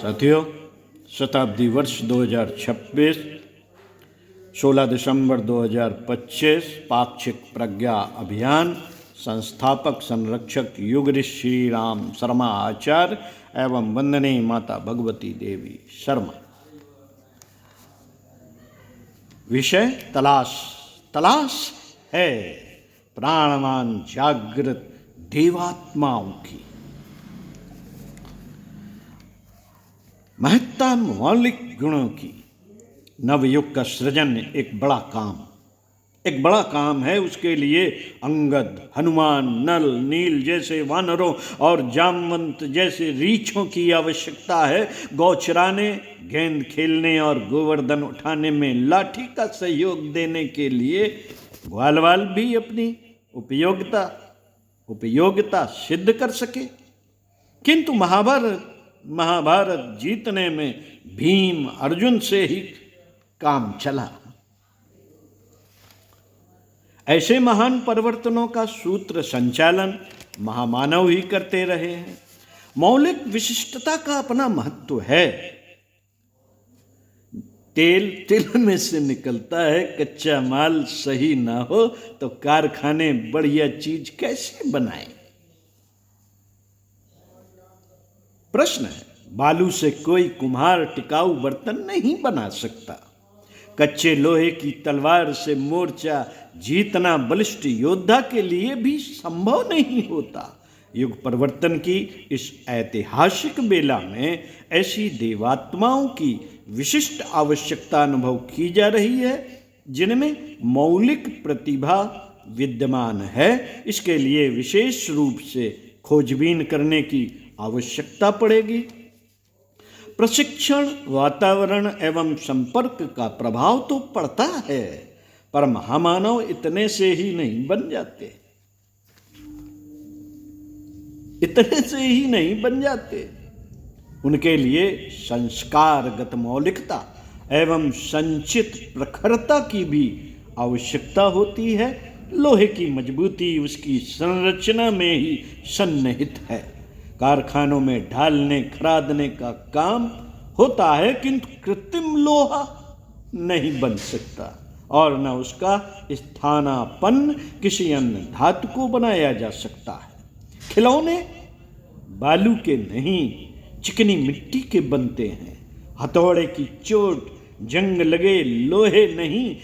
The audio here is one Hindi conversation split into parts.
साथियों, शताब्दी वर्ष 2026, 16 दिसंबर 2025 पाक्षिक प्रज्ञा अभियान संस्थापक संरक्षक युग ऋषि श्री राम शर्मा आचार्य एवं वंदनीय माता भगवती देवी शर्मा। विषय तलाश है प्राणवान जागृत देवात्माओं की। महत्ता मौलिक गुणों की। नवयुग का सृजन एक बड़ा काम है। उसके लिए अंगद, हनुमान, नल, नील जैसे वानरों और जामवंत जैसे रीछों की आवश्यकता है। गौ चराने, गेंद खेलने और गोवर्धन उठाने में लाठी का सहयोग देने के लिए ग्वालवाल भी अपनी उपयोगिता सिद्ध कर सके। किंतु महाभारत जीतने में भीम अर्जुन से ही काम चला। ऐसे महान परिवर्तनों का सूत्र संचालन महामानव ही करते रहे हैं। मौलिक विशिष्टता का अपना महत्व है। तेल में से निकलता है, कच्चा माल सही ना हो तो कारखाने बढ़िया चीज कैसे बनाए। प्रश्न है, बालू से कोई कुम्हार टिकाऊ बर्तन नहीं बना सकता। कच्चे लोहे की तलवार से मोर्चा जीतना बलिष्ठ योद्धा के लिए भी संभव नहीं होता। युग परिवर्तन की इस ऐतिहासिक बेला में ऐसी देवात्माओं की विशिष्ट आवश्यकता अनुभव की जा रही है जिनमें मौलिक प्रतिभा विद्यमान है। इसके लिए विशेष रूप से खोजबीन करने की आवश्यकता पड़ेगी। प्रशिक्षण, वातावरण एवं संपर्क का प्रभाव तो पड़ता है, पर महामानव इतने से ही नहीं बन जाते। उनके लिए संस्कारगत मौलिकता एवं संचित प्रखरता की भी आवश्यकता होती है। लोहे की मजबूती उसकी संरचना में ही सन्निहित है। कारखानों में ढालने खरादने का काम होता है, किंतु कृत्रिम लोहा नहीं बन सकता और न उसका स्थानापन्न किसी अन्य धातु को बनाया जा सकता है। खिलौने बालू के नहीं, चिकनी मिट्टी के बनते हैं। हथौड़े की चोट, जंग लगे लोहे नहीं,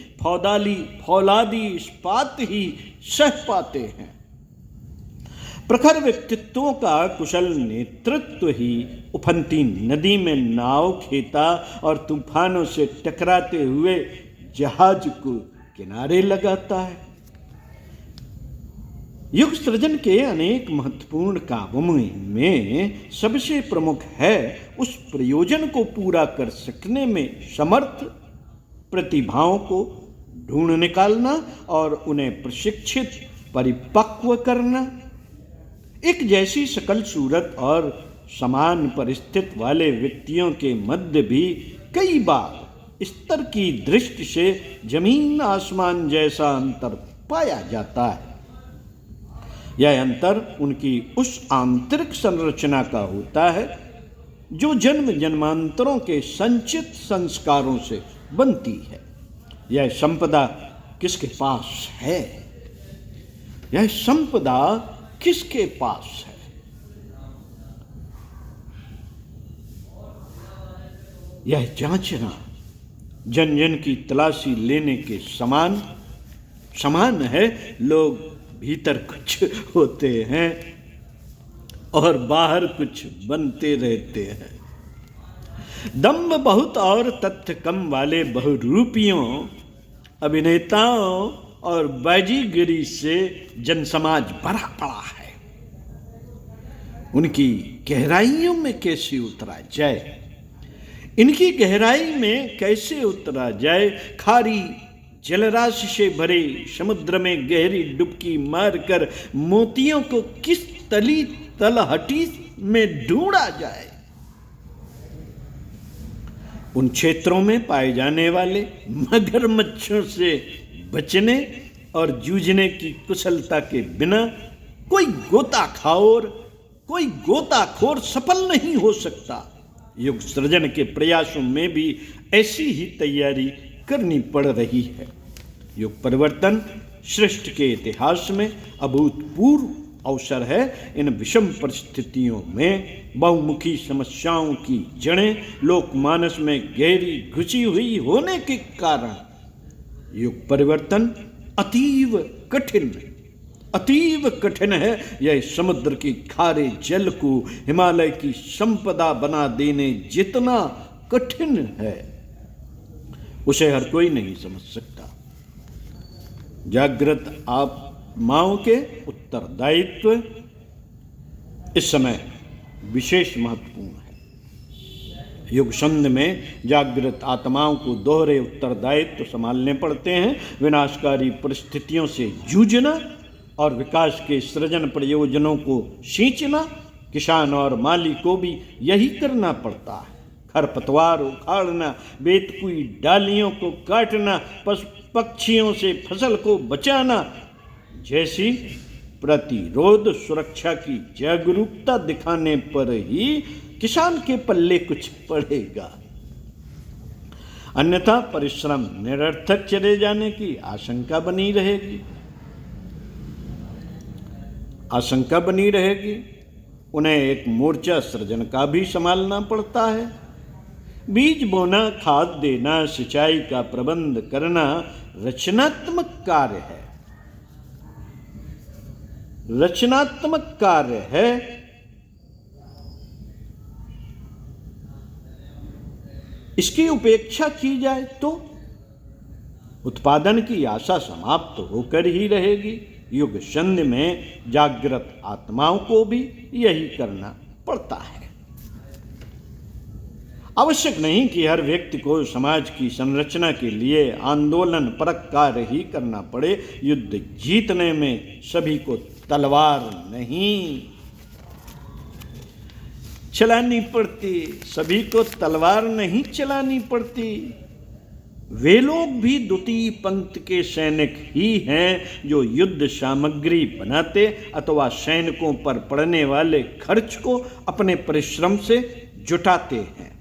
फौलादी इस्पात ही सह पाते हैं। प्रखर व्यक्तित्वों का कुशल नेतृत्व ही उफनती नदी में नाव खेता और तूफानों से टकराते हुए जहाज को किनारे लगाता है। युग सृजन के अनेक महत्वपूर्ण कामों में सबसे प्रमुख है उस प्रयोजन को पूरा कर सकने में समर्थ प्रतिभाओं को ढूंढ निकालना और उन्हें प्रशिक्षित परिपक्व करना। एक जैसी शकल सूरत और समान परिस्थिति वाले व्यक्तियों के मध्य भी कई बार स्तर की दृष्टि से जमीन आसमान जैसा अंतर पाया जाता है। यह अंतर उनकी उस आंतरिक संरचना का होता है जो जन्म जन्मांतरों के संचित संस्कारों से बनती है। यह संपदा किसके पास है? यह जांचना जन जन की तलाशी लेने के समान है। लोग भीतर कुछ होते हैं और बाहर कुछ बनते रहते हैं। दम्भ बहुत और तथ्य कम वाले बहुरूपियों, अभिनेताओं और बाजीगरी से जनसमाज भरा पड़ा है। उनकी गहराइयों में कैसे उतरा जाए? इनकी गहराई में कैसे उतरा जाए? खारी जलराशि से भरे समुद्र में गहरी डुबकी मारकर मोतियों को किस तलहटी में ढूंढा जाए? उन क्षेत्रों में पाए जाने वाले मगरमच्छों से बचने और जूझने की कुशलता के बिना कोई गोताखोर सफल नहीं हो सकता। युग सृजन के प्रयासों में भी ऐसी ही तैयारी करनी पड़ रही है। युग परिवर्तन सृष्टि के इतिहास में अभूतपूर्व अवसर है। इन विषम परिस्थितियों में बहुमुखी समस्याओं की जड़ें लोकमानस में गहरी घुसी हुई होने के कारण युग परिवर्तन अतीव कठिन है। यह समुद्र की खारे जल को हिमालय की संपदा बना देने जितना कठिन है, उसे हर कोई नहीं समझ सकता। जागृत आत्माओं के उत्तरदायित्व इस समय विशेष महत्वपूर्ण है। युग संध में जागृत आत्माओं को दोहरे उत्तरदायित्व संभालने पड़ते हैं। विनाशकारी परिस्थितियों से जूझना और विकास के सृजन प्रयोजनों को सींचना, किसान और माली को भी यही करना पड़ता है। खरपतवार उखाड़ना, बेतुकी डालियों को काटना, पशु पक्षियों से फसल को बचाना जैसी प्रतिरोध सुरक्षा की जागरूकता दिखाने पर ही किसान के पल्ले कुछ पड़ेगा, अन्यथा परिश्रम निरर्थक चले जाने की आशंका बनी रहेगी। उन्हें एक मोर्चा सृजन का भी संभालना पड़ता है। बीज बोना, खाद देना, सिंचाई का प्रबंध करना रचनात्मक कार्य है। इसकी उपेक्षा की जाए तो उत्पादन की आशा समाप्त होकर ही रहेगी। युग संध में जागृत आत्माओं को भी यही करना पड़ता है। आवश्यक नहीं कि हर व्यक्ति को समाज की संरचना के लिए आंदोलन परक कार्य ही करना पड़े। युद्ध जीतने में सभी को तलवार नहीं चलानी पड़ती। वे लोग भी द्वितीय पंक्ति के सैनिक ही हैं जो युद्ध सामग्री बनाते अथवा सैनिकों पर पड़ने वाले खर्च को अपने परिश्रम से जुटाते हैं।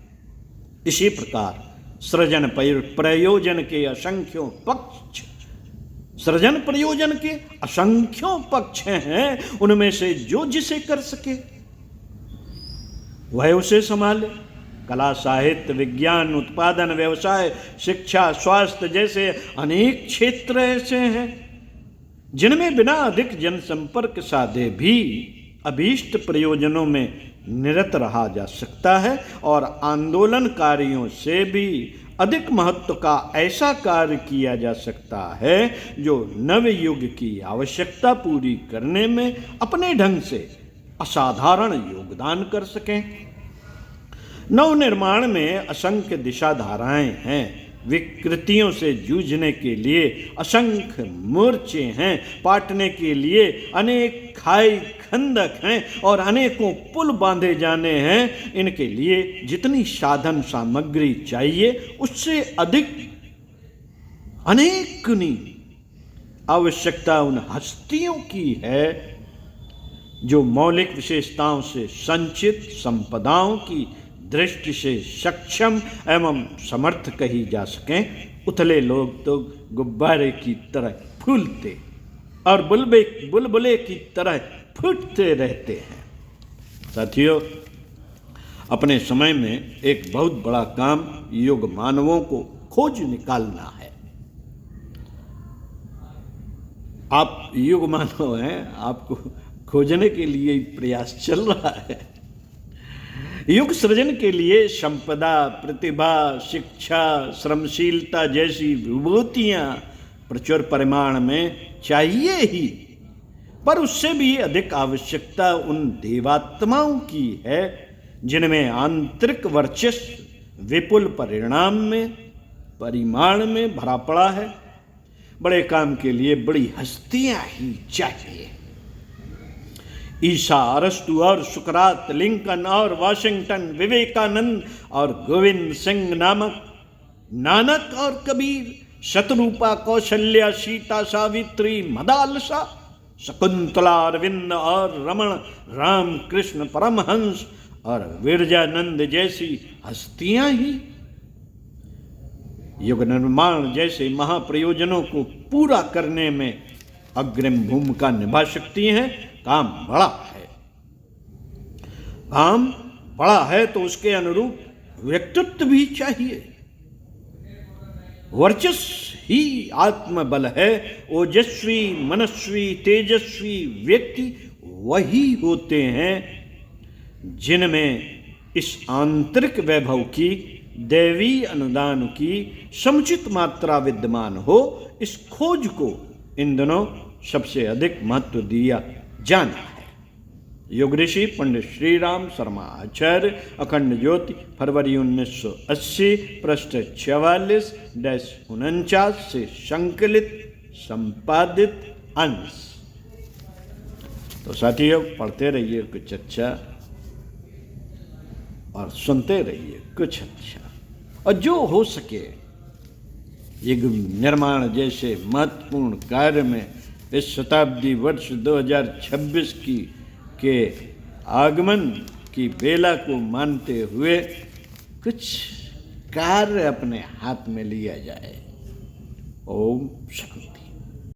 इसी प्रकार सृजन प्रयोजन के असंख्यों पक्ष हैं। उनमें से जो जिसे कर सके वह उसे संभाले। कला, साहित्य, विज्ञान, उत्पादन, व्यवसाय, शिक्षा, स्वास्थ्य जैसे अनेक क्षेत्र ऐसे हैं जिनमें बिना अधिक जनसंपर्क साधे भी अभीष्ट प्रयोजनों में निरत रहा जा सकता है और आंदोलनकारियों से भी अधिक महत्व का ऐसा कार्य किया जा सकता है जो नव युग की आवश्यकता पूरी करने में अपने ढंग से असाधारण योगदान कर सकें। नव निर्माण में असंख्य दिशा धाराएं हैं। विकृतियों से जूझने के लिए असंख्य मोर्चे हैं। पाटने के लिए अनेक खाई खंदक हैं और अनेकों पुल बांधे जाने हैं। इनके लिए जितनी साधन सामग्री चाहिए उससे अधिक अनेक गुनी आवश्यकता उन हस्तियों की है जो मौलिक विशेषताओं से संचित संपदाओं की दृष्टि से सक्षम एवं समर्थ कही जा सकें। उथले लोग तो गुब्बारे की तरह फूलते और बुलबुले की तरह फूटते रहते हैं। साथियों, अपने समय में एक बहुत बड़ा काम युग मानवों को खोज निकालना है। आप युग मानव हैं, आपको खोजने के लिए प्रयास चल रहा है। युग सृजन के लिए संपदा, प्रतिभा, शिक्षा, श्रमशीलता जैसी विभूतियां प्रचुर परिमाण में चाहिए ही, पर उससे भी अधिक आवश्यकता उन देवात्माओं की है जिनमें आंतरिक वर्चस्व विपुल परिमाण में भरा पड़ा है। बड़े काम के लिए बड़ी हस्तियां ही चाहिए। ईसा, अरस्तु और सुकरात, लिंकन और वाशिंगटन, विवेकानंद और गोविंद सिंह नानक और कबीर, शतरूपा, कौशल्या, सीता, सावित्री, मदालसा, शकुंतला, अरविंद और रमण, रामकृष्ण परमहंस और विरजानंद जैसी हस्तियां ही युग निर्माण जैसे महाप्रयोजनों को पूरा करने में अग्रिम भूमिका निभा सकती हैं। काम बड़ा है, काम बड़ा है तो उसके अनुरूप व्यक्तित्व भी चाहिए। वर्चस्व ही आत्मबल है। ओजस्वी, मनस्वी, तेजस्वी व्यक्ति वही होते हैं जिनमें इस आंतरिक वैभव की, दैवी अनुदान की समुचित मात्रा विद्यमान हो। इस खोज को इन दिनों सबसे अधिक महत्व दिया जाना है। युग ऋषि पंडित श्री राम शर्मा आचार्य, अखंड ज्योति, फरवरी 1980, पृष्ठ 44-49 से संकलित संपादित अंश। तो साथियों, पढ़ते रहिए कुछ अच्छा और सुनते रहिए कुछ अच्छा, और जो हो सके युग निर्माण जैसे महत्वपूर्ण कार्य में इस शताब्दी वर्ष 2026 के आगमन की बेला को मानते हुए कुछ कार्य अपने हाथ में लिया जाए। ओम शांति।